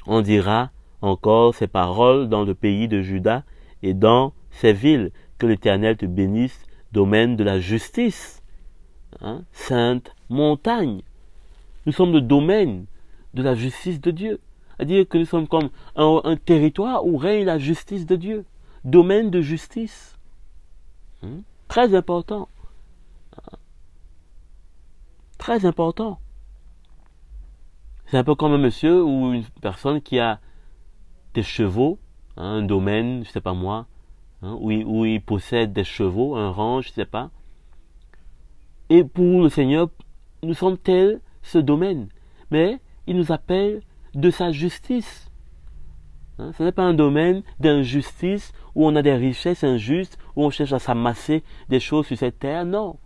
on dira encore ces paroles dans le pays de Juda et dans ces villes. Que l'Éternel te bénisse, domaine de la justice. Sainte montagne. Nous sommes le domaine de la justice de Dieu. C'est-à-dire que nous sommes comme un territoire où règne la justice de Dieu. Domaine de justice. Très important. Très important. C'est un peu comme un monsieur ou une personne qui a des chevaux, un domaine, je sais pas moi, où il possède des chevaux, un ranch, je sais pas. Et pour le Seigneur, nous sommes tels ce domaine. Mais il nous appelle de sa justice. Ce n'est pas un domaine d'injustice où on a des richesses injustes, où on cherche à s'amasser des choses sur cette terre. Non.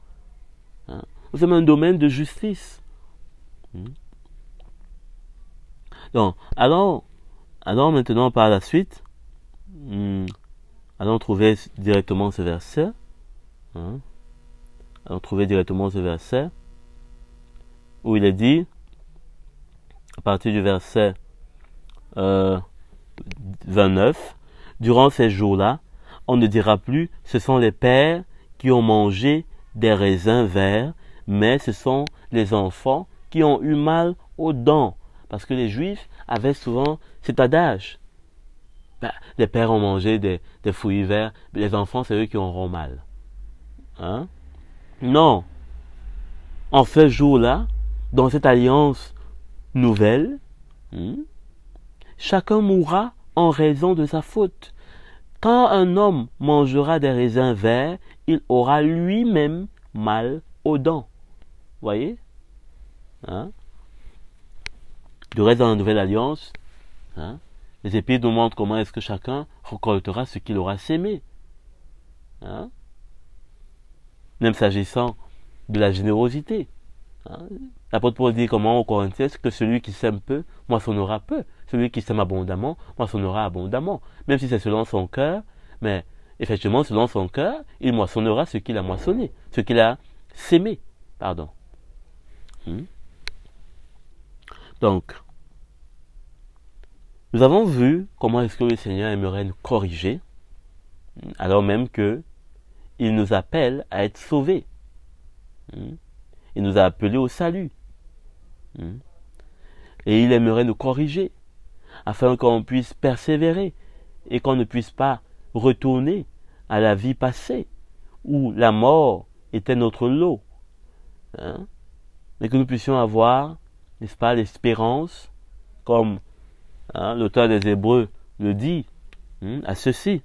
Nous sommes un domaine de justice. Donc, allons maintenant par la suite. Allons trouver directement ce verset. Allons trouver directement ce verset où il est dit, à partir du verset 29, durant ces jours-là, on ne dira plus, ce sont les pères qui ont mangé des raisins verts, mais ce sont les enfants qui ont eu mal aux dents. Parce que les Juifs avaient souvent cet adage. Ben, les pères ont mangé des fruits verts, les enfants, c'est eux qui auront mal. Hein? Non. En ce jour-là, dans cette alliance nouvelle, chacun mourra en raison de sa faute. Quand un homme mangera des raisins verts, il aura lui-même mal aux dents. Voyez? Hein? Du reste, dans la nouvelle alliance, hein, les Épîtres nous montrent comment est-ce que chacun récoltera ce qu'il aura sémé. Hein? Même s'agissant de la générosité. Hein? L'apôtre Paul dit comment aux Corinthiens que celui qui sème peu, moissonnera peu. Celui qui sème abondamment, moissonnera abondamment. Même si c'est selon son cœur, mais effectivement, selon son cœur, il moissonnera ce qu'il a moissonné, ce qu'il a sémé. Pardon. Donc, nous avons vu comment est-ce que le Seigneur aimerait nous corriger, alors même que il nous appelle à être sauvés. Il nous a appelés au salut. Et il aimerait nous corriger, afin qu'on puisse persévérer et qu'on ne puisse pas retourner à la vie passée, où la mort était notre lot. Mais que nous puissions avoir, n'est-ce pas, l'espérance, comme l'auteur des Hébreux le dit, à ceci.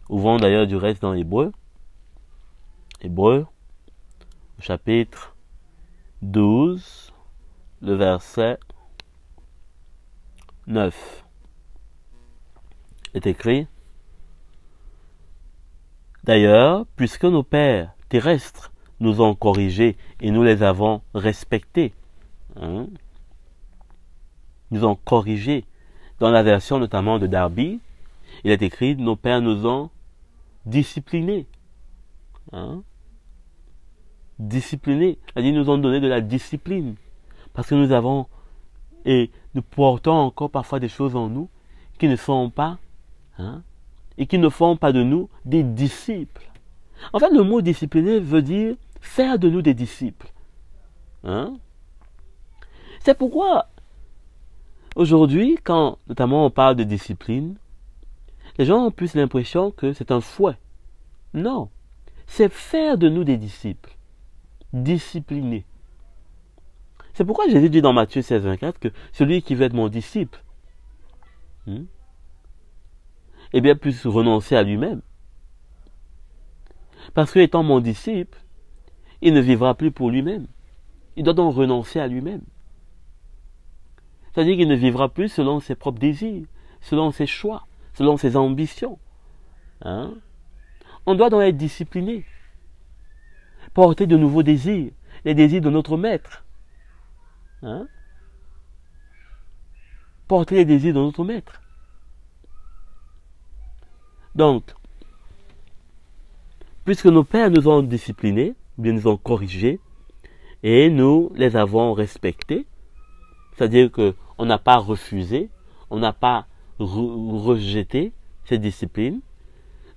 Ouvrons d'ailleurs du reste dans l'Hébreu. Hébreux, au chapitre 12, le verset 9. Est écrit: D'ailleurs, puisque nos pères terrestres nous ont corrigés et nous les avons respectés, nous ont corrigés. Dans la version notamment de Darby, il est écrit: nos pères nous ont disciplinés. Disciplinés, c'est-à-dire nous ont donné de la discipline. Parce que nous avons et nous portons encore parfois des choses en nous qui ne sont pas, et qui ne font pas de nous des disciples. En fait, le mot discipliner veut dire faire de nous des disciples. C'est pourquoi aujourd'hui, quand notamment on parle de discipline, les gens ont plus l'impression que c'est un fouet. Non, c'est faire de nous des disciples, disciplinés. C'est pourquoi Jésus dit dans Matthieu 16, 24 que celui qui veut être mon disciple, eh bien, puisse renoncer à lui-même. Parce que étant mon disciple, il ne vivra plus pour lui-même. Il doit donc renoncer à lui-même. C'est-à-dire qu'il ne vivra plus selon ses propres désirs, selon ses choix, selon ses ambitions. On doit donc être discipliné. Porter de nouveaux désirs, les désirs de notre maître. Porter les désirs de notre maître. Donc, puisque nos pères nous ont disciplinés, bien nous ont corrigés, et nous les avons respectés, c'est-à-dire qu'on n'a pas refusé, on n'a pas rejeté cette discipline,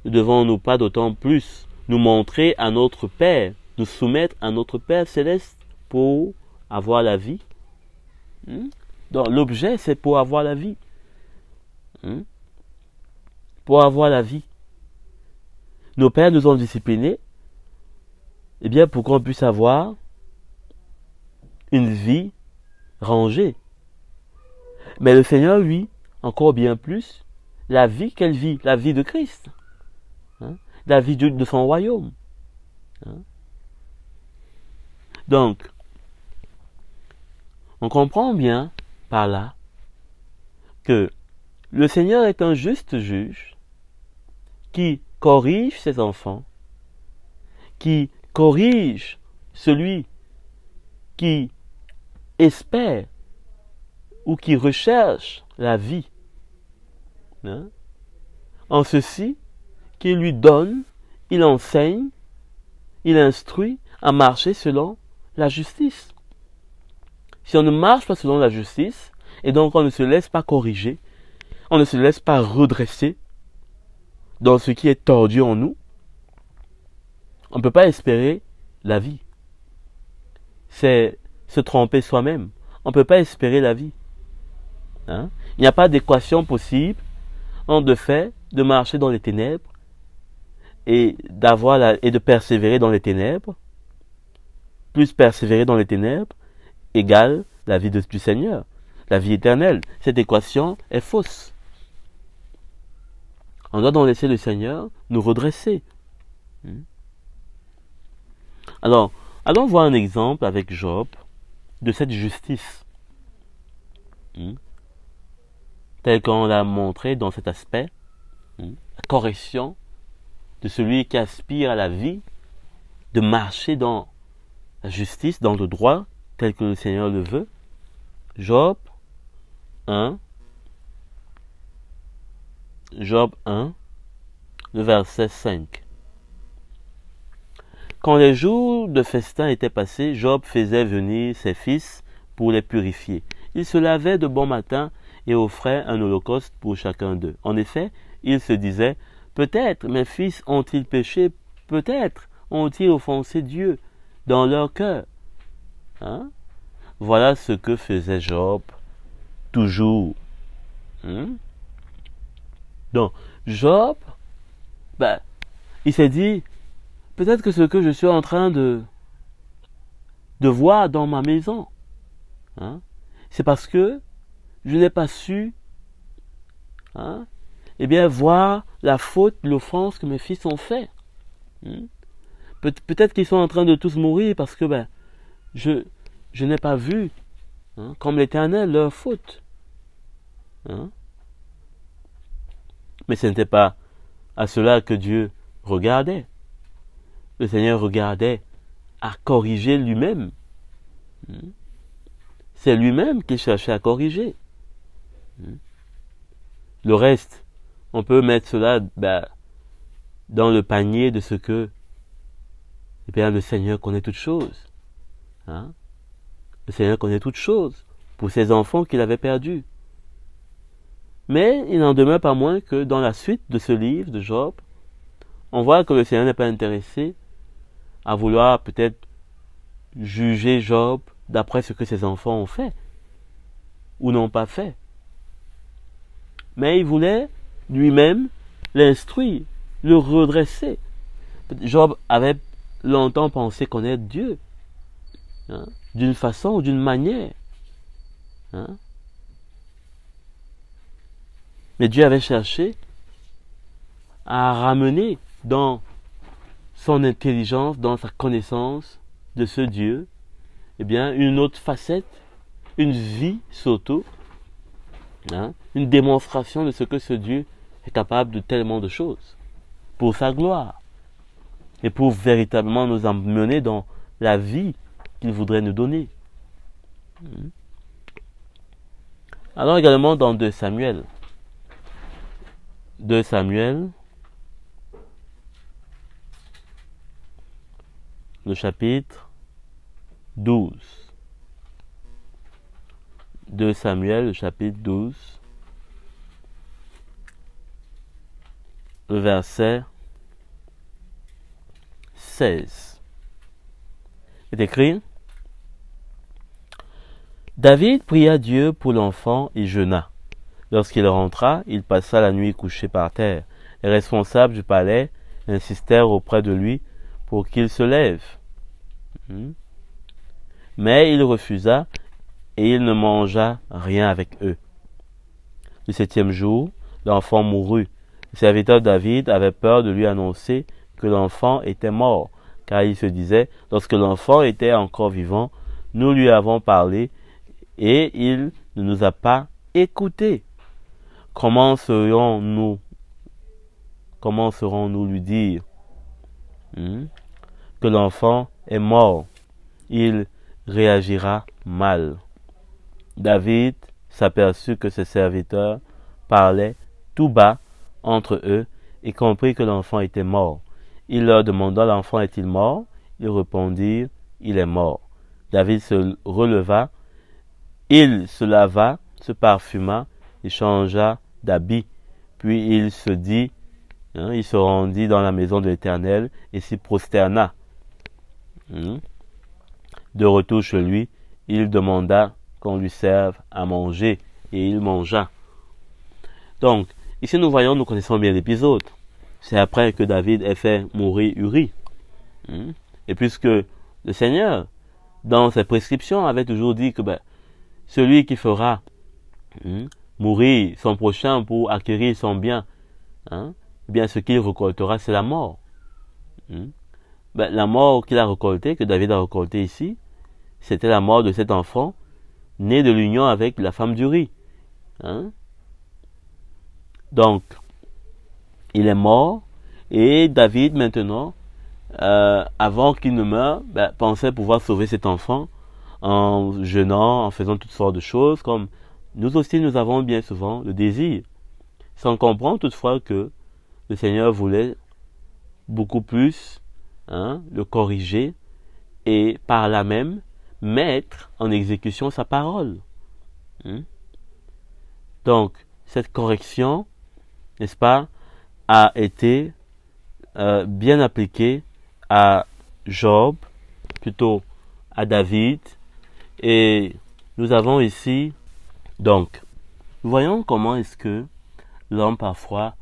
nous devons nous pas d'autant plus nous montrer à notre Père, nous soumettre à notre Père céleste pour avoir la vie. Donc l'objet, c'est pour avoir la vie. Pour avoir la vie. Nos pères nous ont disciplinés, eh bien pour qu'on puisse avoir une vie rangée. Mais le Seigneur, lui, encore bien plus, la vie qu'elle vit, la vie de Christ, la vie de son royaume. Donc, on comprend bien par là que le Seigneur est un juste juge qui corrige ses enfants, qui corrige celui qui espère ou qui recherche la vie. En ceci, qu'il lui donne, il enseigne, il instruit à marcher selon la justice. Si on ne marche pas selon la justice, et donc on ne se laisse pas corriger, on ne se laisse pas redresser dans ce qui est tordu en nous, on ne peut pas espérer la vie. C'est se tromper soi-même. On ne peut pas espérer la vie. Il n'y a pas d'équation possible entre le fait de marcher dans les ténèbres et de persévérer dans les ténèbres, plus persévérer dans les ténèbres, égale la vie du Seigneur, la vie éternelle. Cette équation est fausse. On doit donc laisser le Seigneur nous redresser. Alors, allons voir un exemple avec Job de cette justice, tel qu'on l'a montré dans cet aspect, la correction de celui qui aspire à la vie, de marcher dans la justice, dans le droit, tel que le Seigneur le veut. Job 1, le verset 5. Quand les jours de festin étaient passés, Job faisait venir ses fils pour les purifier. Il se lavait de bon matin et offrait un holocauste pour chacun d'eux. En effet, il se disait, peut-être mes fils ont-ils péché, peut-être ont-ils offensé Dieu dans leur cœur. Voilà ce que faisait Job toujours. Donc, Job, il s'est dit, peut-être que ce que je suis en train de voir dans ma maison, c'est parce que je n'ai pas su voir la faute, l'offense que mes fils ont fait. Peut-être qu'ils sont en train de tous mourir parce que je n'ai pas vu comme l'Éternel leur faute. Mais ce n'était pas à cela que Dieu regardait. Le Seigneur regardait à corriger lui-même. C'est lui-même qu'il cherchait à corriger. Le reste, on peut mettre cela dans le panier de ce que le Seigneur connaît toutes choses. Le Seigneur connaît toutes choses pour ses enfants qu'il avait perdus. Mais il n'en demeure pas moins que dans la suite de ce livre de Job, on voit que le Seigneur n'est pas intéressé à vouloir peut-être juger Job d'après ce que ses enfants ont fait ou n'ont pas fait. Mais il voulait lui-même l'instruire, le redresser. Job avait longtemps pensé connaître Dieu, d'une façon ou d'une manière. Mais Dieu avait cherché à ramener dans son intelligence, dans sa connaissance de ce Dieu, une autre facette, une vie surtout, une démonstration de ce que ce Dieu est capable de tellement de choses, pour sa gloire, et pour véritablement nous emmener dans la vie qu'il voudrait nous donner. Alors également dans 2 Samuel, le chapitre 12. 2 Samuel, le chapitre 12, le verset 16. Il est écrit, David pria Dieu pour l'enfant et jeûna. Lorsqu'il rentra, il passa la nuit couché par terre. Les responsables du palais insistèrent auprès de lui pour qu'il se lève. Mais il refusa et il ne mangea rien avec eux. Le 7e jour, l'enfant mourut. Le serviteur David avait peur de lui annoncer que l'enfant était mort, car il se disait, lorsque l'enfant était encore vivant, nous lui avons parlé et il ne nous a pas écoutés. Comment serons-nous lui dire que l'enfant est mort? Il réagira mal. David s'aperçut que ses serviteurs parlaient tout bas entre eux et comprit que l'enfant était mort. Il leur demanda, l'enfant est-il mort? Ils répondirent, il est mort. David se releva, il se lava, se parfuma et changea d'habit. Puis il se rendit dans la maison de l'Éternel et s'y prosterna. De retour chez lui, il demanda qu'on lui serve à manger et il mangea. Donc, Ici, nous connaissons bien l'épisode. C'est après que David ait fait mourir Uri. Et puisque le Seigneur, dans ses prescriptions, avait toujours dit que celui qui fera mourir son prochain pour acquérir son bien, bien ce qu'il récoltera, c'est la mort. La mort qu'il a récoltée, que David a récoltée ici, c'était la mort de cet enfant né de l'union avec la femme d'Uri. Donc, il est mort et David maintenant, avant qu'il ne meure, pensait pouvoir sauver cet enfant en jeûnant, en faisant toutes sortes de choses, comme nous aussi nous avons bien souvent le désir, sans comprendre toutefois que le Seigneur voulait beaucoup plus le corriger et par là même mettre en exécution sa parole. Donc, cette correction, n'est-ce pas, a été bien appliquée à Job, plutôt à David, et nous avons ici, donc, nous voyons comment est-ce que l'homme parfois,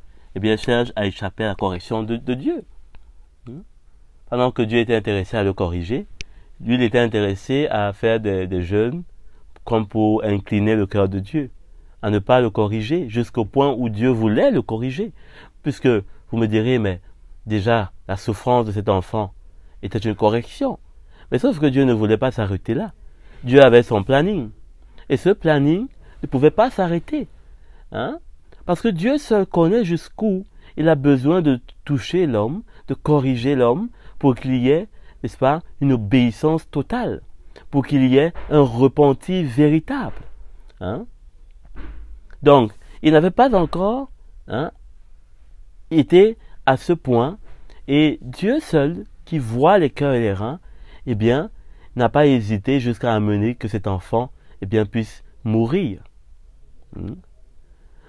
cherche à échapper à la correction de Dieu. Pendant que Dieu était intéressé à le corriger, lui il était intéressé à faire des jeûnes comme pour incliner le cœur de Dieu, à ne pas le corriger jusqu'au point où Dieu voulait le corriger. Puisque vous me direz, mais déjà la souffrance de cet enfant était une correction. Mais sauf que Dieu ne voulait pas s'arrêter là. Dieu avait son planning. Et ce planning ne pouvait pas s'arrêter. Parce que Dieu seul connaît jusqu'où il a besoin de toucher l'homme, de corriger l'homme, pour qu'il y ait, n'est-ce pas, une obéissance totale, pour qu'il y ait un repenti véritable. Donc, il n'avait pas encore été à ce point, et Dieu seul, qui voit les cœurs et les reins, n'a pas hésité jusqu'à amener que cet enfant, puisse mourir. Vous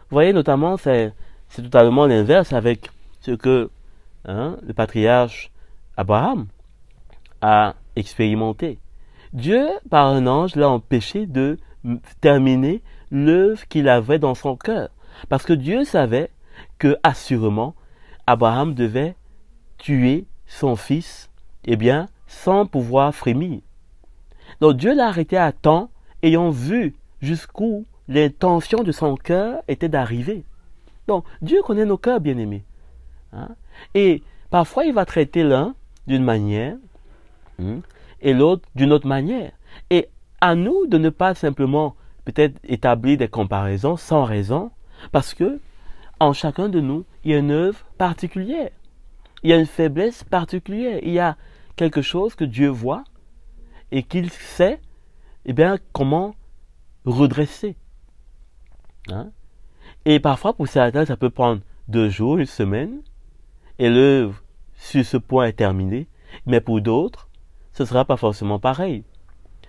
voyez, notamment, c'est totalement l'inverse avec ce que le patriarche Abraham a expérimenté. Dieu, par un ange, l'a empêché de terminer l'œuvre qu'il avait dans son cœur. Parce que Dieu savait que, assurément, Abraham devait tuer son fils, sans pouvoir frémir. Donc Dieu l'a arrêté à temps, ayant vu jusqu'où l'intention de son cœur était d'arriver. Donc Dieu connaît nos cœurs, bien-aimés. Et parfois il va traiter l'un d'une manière et l'autre d'une autre manière. Et à nous de ne pas simplement peut-être établir des comparaisons sans raison, parce que en chacun de nous, il y a une œuvre particulière. Il y a une faiblesse particulière. Il y a quelque chose que Dieu voit et qu'il sait comment redresser. Et parfois, pour certains, ça peut prendre 2 jours, 1 semaine, et l'œuvre sur ce point est terminée. Mais pour d'autres, ce ne sera pas forcément pareil.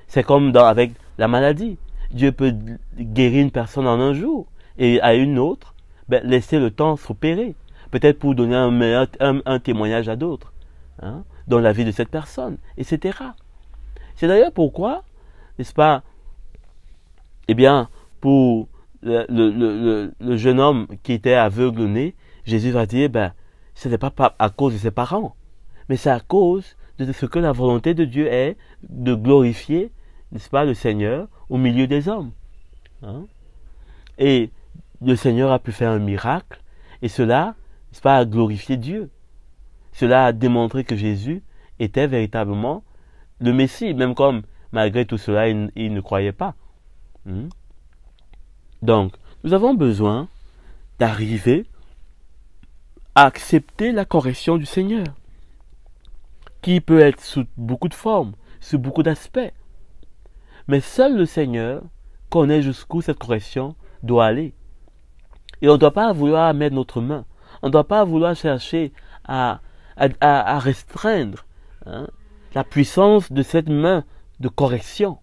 C'est comme avec la maladie. Dieu peut guérir une personne en 1 jour, et à une autre, laisser le temps s'opérer. Peut-être pour donner un témoignage à d'autres, dans la vie de cette personne, etc. C'est d'ailleurs pourquoi, n'est-ce pas, pour le jeune homme qui était aveugle-né, Jésus va dire, ce n'est pas à cause de ses parents, mais c'est à cause de ce que la volonté de Dieu est de glorifier, n'est-ce pas, le Seigneur au milieu des hommes. Et le Seigneur a pu faire un miracle, et cela, n'est-ce pas, a glorifié Dieu. Cela a démontré que Jésus était véritablement le Messie, même comme malgré tout cela, il ne croyait pas. Donc, nous avons besoin d'arriver à accepter la correction du Seigneur, qui peut être sous beaucoup de formes, sous beaucoup d'aspects. Mais seul le Seigneur connaît jusqu'où cette correction doit aller. Et on ne doit pas vouloir mettre notre main. On ne doit pas vouloir chercher à restreindre la puissance de cette main de correction.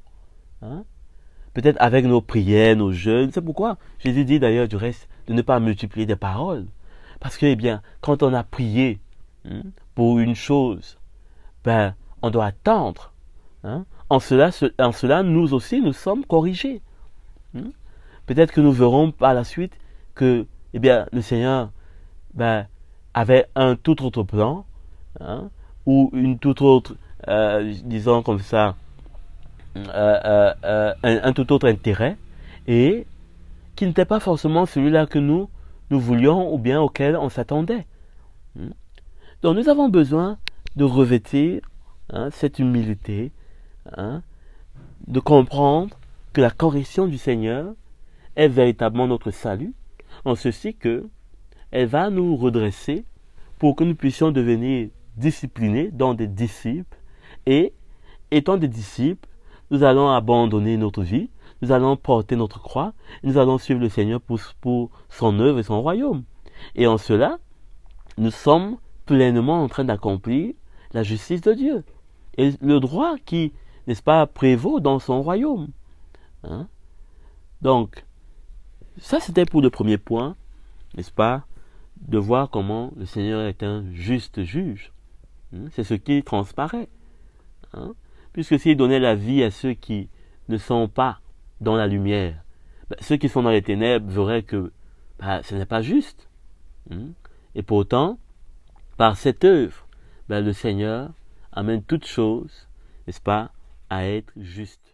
Peut-être avec nos prières, nos jeûnes. C'est pourquoi Jésus dit d'ailleurs du reste de ne pas multiplier des paroles. Parce que, quand on a prié pour une chose, on doit attendre. En cela, nous aussi, nous sommes corrigés. Peut-être que nous verrons par la suite que eh bien, le Seigneur avait un tout autre plan, hein, ou une toute autre, disons comme ça, un tout autre intérêt, et qui n'était pas forcément celui-là que nous voulions ou bien auquel on s'attendait. Donc nous avons besoin de revêtir, hein, cette humilité, hein, de comprendre que la correction du Seigneur est véritablement notre salut, en ceci que elle va nous redresser pour que nous puissions devenir disciplinés, dans des disciples, et étant des disciples, nous allons abandonner notre vie, nous allons porter notre croix, nous allons suivre le Seigneur pour son œuvre et son royaume. Et en cela, nous sommes pleinement en train d'accomplir la justice de Dieu et le droit qui, n'est-ce pas, prévaut dans son royaume. Hein? Donc, ça c'était pour le premier point, n'est-ce pas, de voir comment le Seigneur est un juste juge. C'est ce qui transparaît. Hein? Puisque s'il donnait la vie à ceux qui ne sont pas dans la lumière, ceux qui sont dans les ténèbres verraient que ce n'est pas juste. Et pourtant, par cette œuvre, le Seigneur amène toutes choses, n'est-ce pas, à être juste.